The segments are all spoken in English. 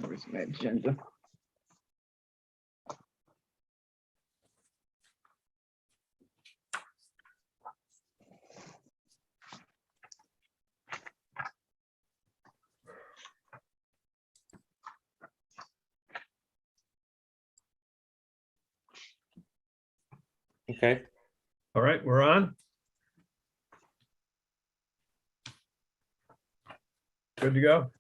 Where's my agenda? Okay. All right, we're on. Good to go.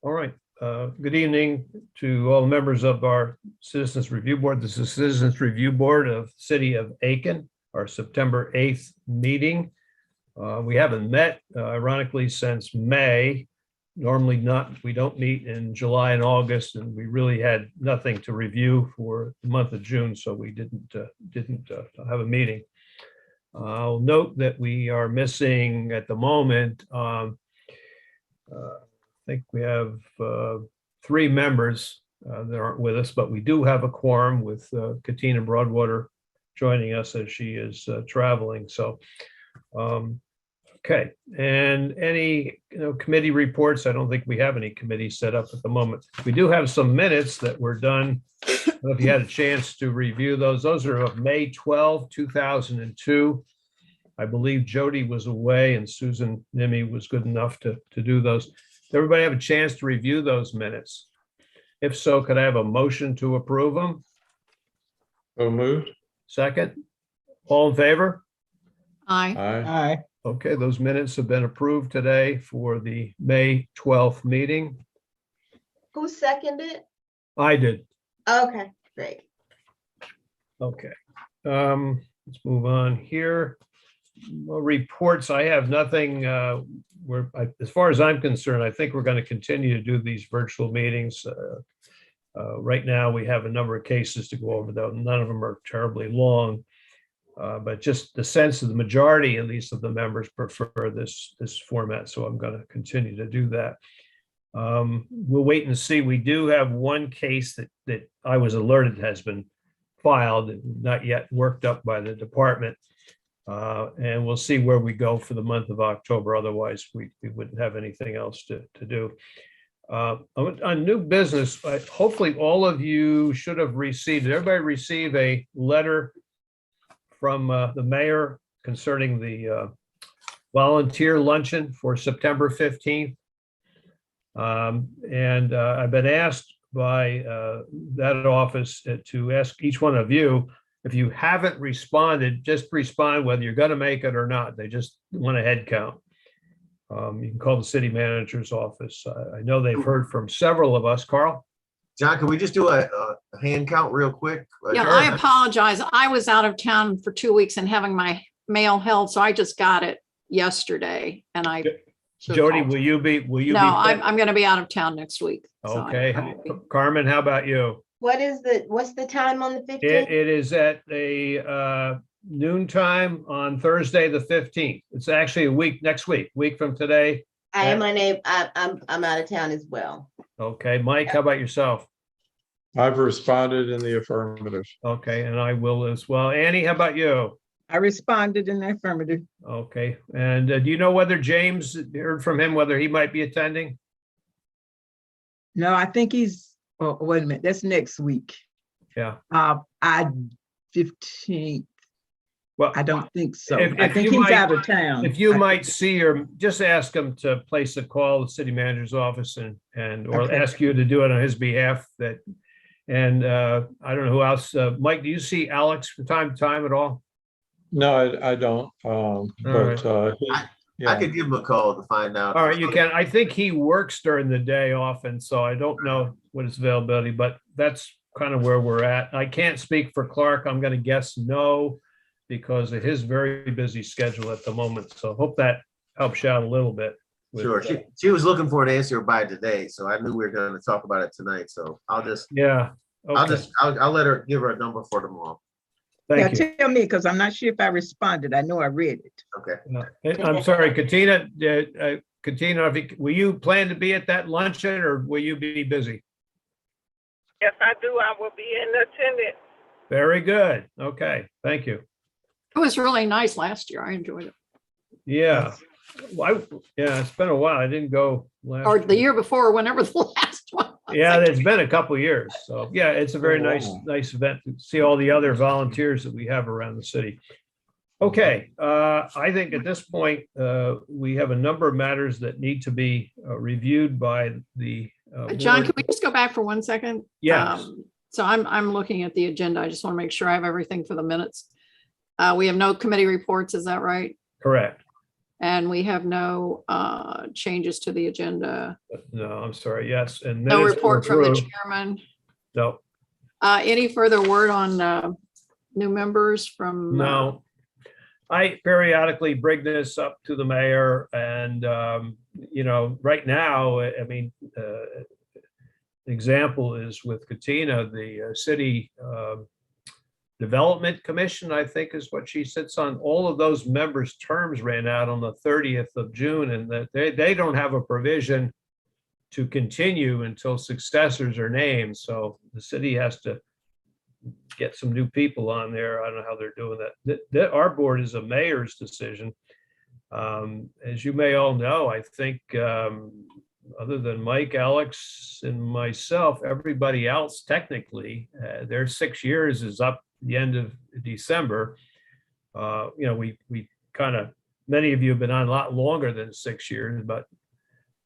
All right. Good evening to all members of our Citizens Review Board. This is Citizens Review Board of City of Aiken, our September 8th meeting. We haven't met, ironically, since May. Normally we don't meet in July and August, and we really had nothing to review for the month of June, so we didn't have a meeting. I'll note that we are missing at the moment, I think we have 3 members that aren't with us, but we do have a quorum with Katina Broadwater joining us as she is traveling. So, okay. And any committee reports? I don't think we have any committees set up at the moment. We do have some minutes that were done. I don't know if you had a chance to review those. Those are of May 12, 2002. I believe Jody was away and Susan Nimmey was good enough to do those. Does everybody have a chance to review those minutes? If so, could I have a motion to approve them? So moved. Second? All in favor? Aye. Aye. Aye. Okay, those minutes have been approved today for the May 12th meeting. Who seconded? I did. Okay, great. Okay. Let's move on here. Well, reports, I have nothing. As far as I'm concerned, I think we're going to continue to do these virtual meetings. Right now, we have a number of cases to go over, though none of them are terribly long. But just the sense of the majority, at least of the members, prefer this format. So I'm going to continue to do that. We'll wait and see. We do have one case that I was alerted has been filed, not yet worked up by the department. And we'll see where we go for the month of October. Otherwise, we wouldn't have anything else to do. On new business, hopefully all of you should have received, did everybody receive a letter from the mayor concerning the volunteer luncheon for September 15th? And I've been asked by that office to ask each one of you, if you haven't responded, just respond whether you're going to make it or not. They just want a head count. You can call the city manager's office. I know they've heard from several of us. Carl? John, can we just do a hand count real quick? Yeah, I apologize. I was out of town for 2 weeks and having my mail held, so I just got it yesterday and I. Jody, will you be? No, I'm going to be out of town next week. so I Okay. won't be. Carmen, how about you? What's the time on the 15th? It is at a noontime on Thursday, the 15th. It's actually next week from today. I am unable, I'm out of town as well. Okay, Mike, how about yourself? I've responded in the affirmative. Okay, and I will as well. Annie, how about you? I responded in the affirmative. Okay, and do you know whether James heard from him, whether he might be attending? No, I think he's, oh, wait a minute, that's next week. Yeah. 15th, Well, I don't think so. If I think you he's might- out of town. if you might see or just ask him to place a call to the city manager's office or Okay. ask you to do it on his behalf. And I don't know who else. Mike, do you see Alex from time to time at all? No, I don't. I could give him a call to find out. All right, you can. I think he works during the day often, so I don't know what his availability, but that's kind of where we're at. I can't speak for Clark. I'm going to guess no, because of his very busy schedule at the moment. So hope that helps you out a little bit. Sure. She was looking for an answer by today, so I knew we were going to talk about it tonight. So Yeah. Okay. I'll let her give her a number for tomorrow. Yeah, Thank you. tell me, because I'm not sure if I responded. I know I read it. Okay. I'm sorry, Katina. Katina, will you plan to be at that luncheon or will you be busy? Yes, I do. I will be in attendance. Very good. Okay, thank you. It was really nice last year. I enjoyed it. Yeah. Yeah, it's been a while. I didn't go last. Or the year before, whenever the last one was. Yeah, it's been a couple years. So yeah, it's a very Oh. nice event to see all the other volunteers that we have around the city. Okay, I think at this point, we have a number of matters that need to be reviewed by the. John, board. can we just go back for 1 second? Yes. So I'm looking at the agenda. I just want to make sure I have everything for the minutes. We have no committee reports, is that right? Correct. And we have no changes to the agenda. No, I'm sorry. Yes, and No minutes were report from the approved. chairman. No, Any further word on new members from? no. I periodically bring this up to the mayor and, right now, I mean, example is with Katina, the city development commission, I think is what she sits on. All of those members' terms ran out on the 30th of June, and that they don't have a provision to continue until successors are named. So the city has to get some new people on there. I don't know how they're doing that. Our board is a mayor's decision. As you may all know, I think other than Mike, Alex, and myself, everybody else technically, their 6 years is up the end of December. We kind of, many of you have been on a lot longer than 6 years, but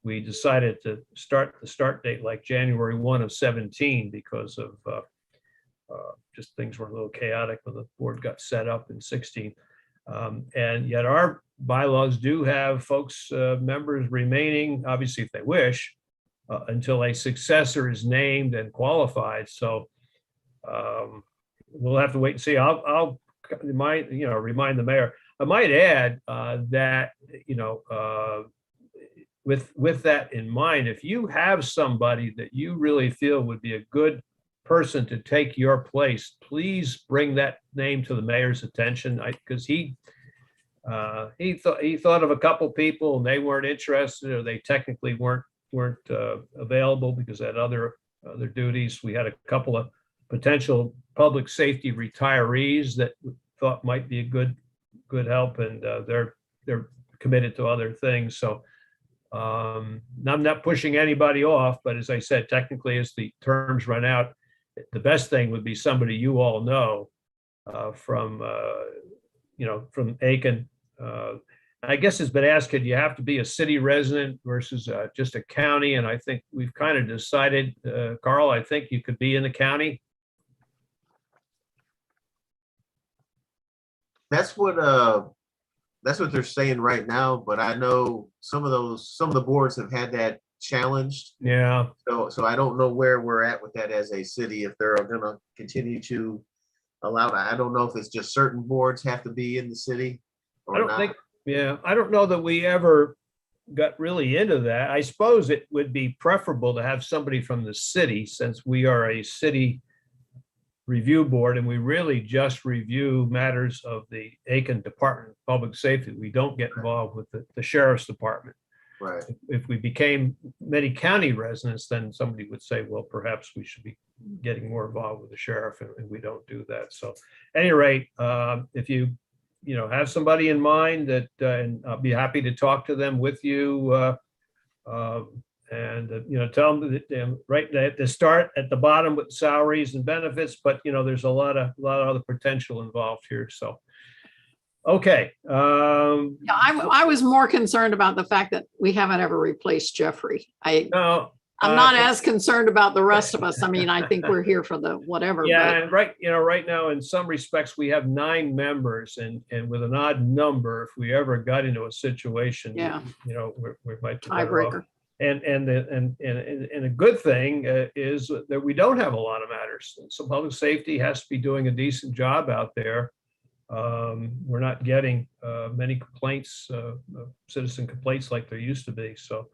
we decided to start the start date like January 1 of 17 because of just things were a little chaotic when the board got set up in 16. And yet our bylaws do have folks, members remaining, obviously if they wish, until a successor is named and qualified. So we'll have to wait and see. I'll remind the mayor. I might add that, with that in mind, if you have somebody that you really feel would be a good person to take your place, please bring that name to the mayor's attention. Because he thought of a couple people and they weren't interested, or they technically weren't available because they had other duties. We had a couple of potential public safety retirees that thought might be a good help, and they're committed to other things. So I'm not pushing anybody off, but as I said, technically as the terms run out, the best thing would be somebody you all know from Aiken. I guess it's been asked, could you have to be a city resident versus just a county? And I think we've kind of decided, Carl, I think you could be in the county. That's what they're saying right now, but I know some of the boards have had that challenged. Yeah. So I don't know where we're at with that as a city, if they're gonna continue to allow that. I don't know if it's just certain boards have to be in the city or I don't not. think, I don't know that we ever got really into that. I suppose it would be preferable to have somebody from the city, since we are a city review board and we really just review matters of the Aiken Department of Public Safety. We don't get involved with the sheriff's department. Right. If we became many county residents, then somebody would say, well, perhaps we should be getting more involved with the sheriff, and we don't do that. So at any rate, if you have somebody in mind that, and I'll be happy to talk to them with you, and tell them that right at the start at the bottom with salaries and benefits, but there's a lot of other potential involved here. So okay. Yeah, I was more concerned about the fact that we haven't ever replaced Jeffrey. No, I'm not as concerned about the rest of us. I mean, I think we're here for the whatever. yeah, but- and right now, in some respects, we have 9 members, and with an odd number, if we ever got into a situation, Yeah. we might be better off. Tiebreaker. And a good thing is that we don't have a lot of matters. So public safety has to be doing a decent job out there. We're not getting many complaints, citizen complaints like there used to be. So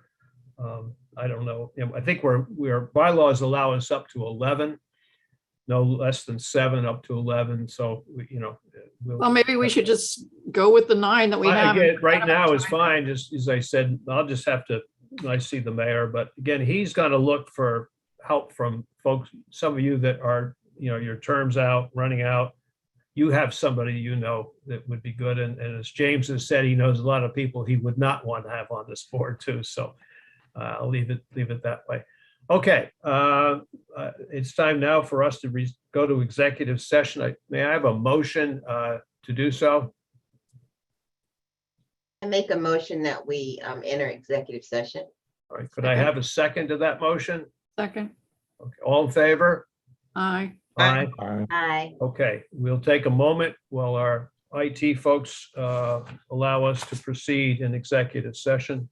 I don't know. I think our bylaws allow us up to 11, no less than 7, up to 11. So Well, maybe we should just go with the 9 that we have. Again, right now is fine. Just as I said, I'll just have to, I see the mayor, but again, he's going to look for help from folks, some of you that are, your terms running out. you have somebody you know that would be good. And as James has said, he knows a lot of people he would not want to have on this board too. So I'll leave it that way. Okay, it's time now for us to go to executive session. May I have a motion to do so? I make a motion that we enter executive session. All right, could I have a second to that motion? Second, Okay, all in favor? aye. Aye. Aye. Aye. Okay, we'll take a moment while our IT folks allow us to proceed in executive session.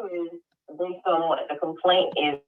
is based on what the complaint is.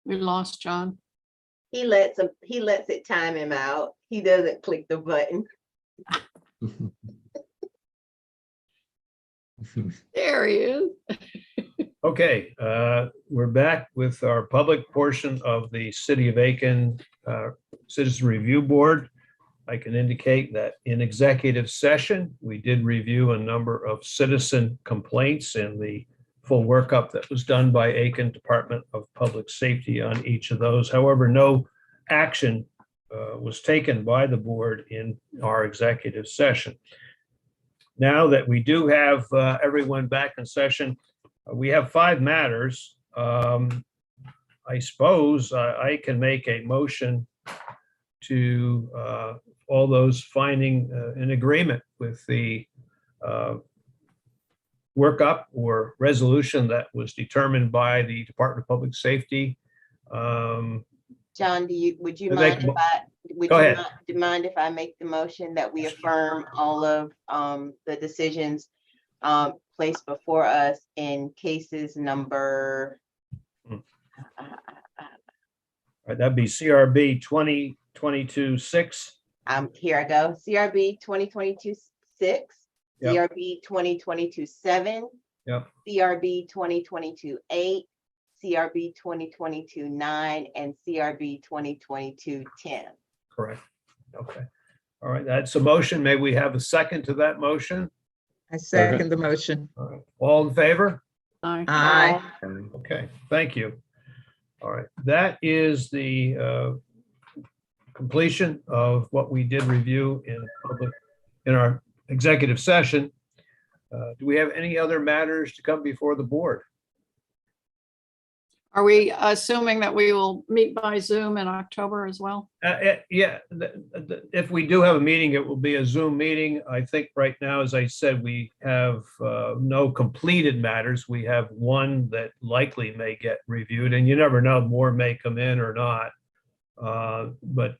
We lost John. He lets it time him out. He doesn't click the button. There he is. Okay, we're back with our public portion of the City of Aiken Citizen Review Board. I can indicate that in executive session, we did review a number of citizen complaints and the full workup that was done by Aiken Department of Public Safety on each of those. However, no action was taken by the board in our executive session. Now that we do have everyone back in session, we have 5 matters. I suppose I can make a motion to all those finding in agreement with the workup or resolution that was determined by the Department of Public Safety. John, would you I mind make if I, would Go you ahead. mind if I make the motion that we affirm all of the decisions placed before us in cases number All right, that'd be CRB 2022-6. here I go. CRB 2022-6, Yep. CRB 2022-7, Yep. CRB 2022-8, CRB 2022-9, and CRB 2022-10. Correct. Okay. All right, that's a motion. May we have a second to that motion? I second the motion. All right. All in favor? Aye. Aye. Okay, thank you. All right, that is the completion of what we did review in our executive session. Do we have any other matters to come before the board? Are we assuming that we will meet by Zoom in October as well? Yeah, if we do have a meeting, it will be a Zoom meeting. I think right now, as I said, we have no completed matters. We have one that likely may get reviewed, and you never know, more may come in or not. But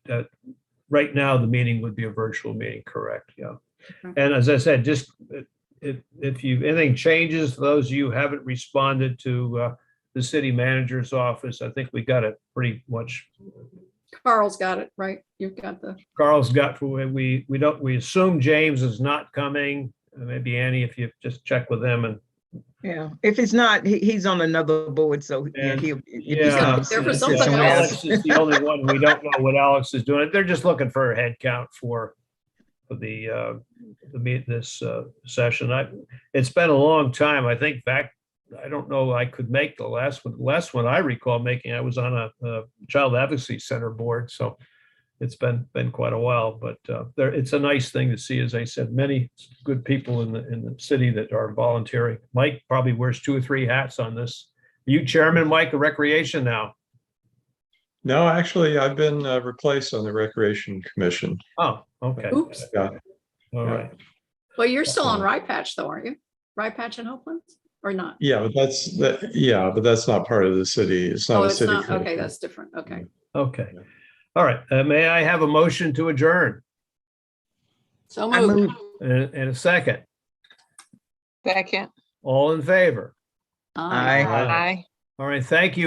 right now, the meeting would be a virtual meeting, correct? Yeah. Okay. And as I said, just if anything changes, those of you who haven't responded to the city manager's office, I think we got it pretty much. Carl's got it, right? You've got the, Carl's got, we assume James is not coming. Maybe Annie, if you just check with them and. Yeah, if it's not, he's on another board, so yeah, And- he'll. Yeah. There for it's something somewhere else. Alex is the only one. We don't know what Alex is doing. They're just looking for a head count for this session. It's been a long time. I think back, I don't know, I could make the last one I recall making, I was on a Child Advocacy Center board, so it's been quite a while, but it's a nice thing to see, as I said, many good people in the city that are volunteering. Mike probably wears 2 or 3 hats on this. Are you chairman, Mike, of Recreation now? No, actually, I've been replaced on the Recreation Commission. Oh, okay. oops. Yeah. All right. Well, you're still on Rye Patch though, aren't you? Rye Patch in Oakland or not? Yeah, but that's not part of the city. It's not Oh, a it's city. not. Okay, commission. that's different. Okay. Okay. All right. May I have a motion to adjourn So I moved. move. and a second? Second. All in favor? Aye. Aye. Aye. All right. Thank you.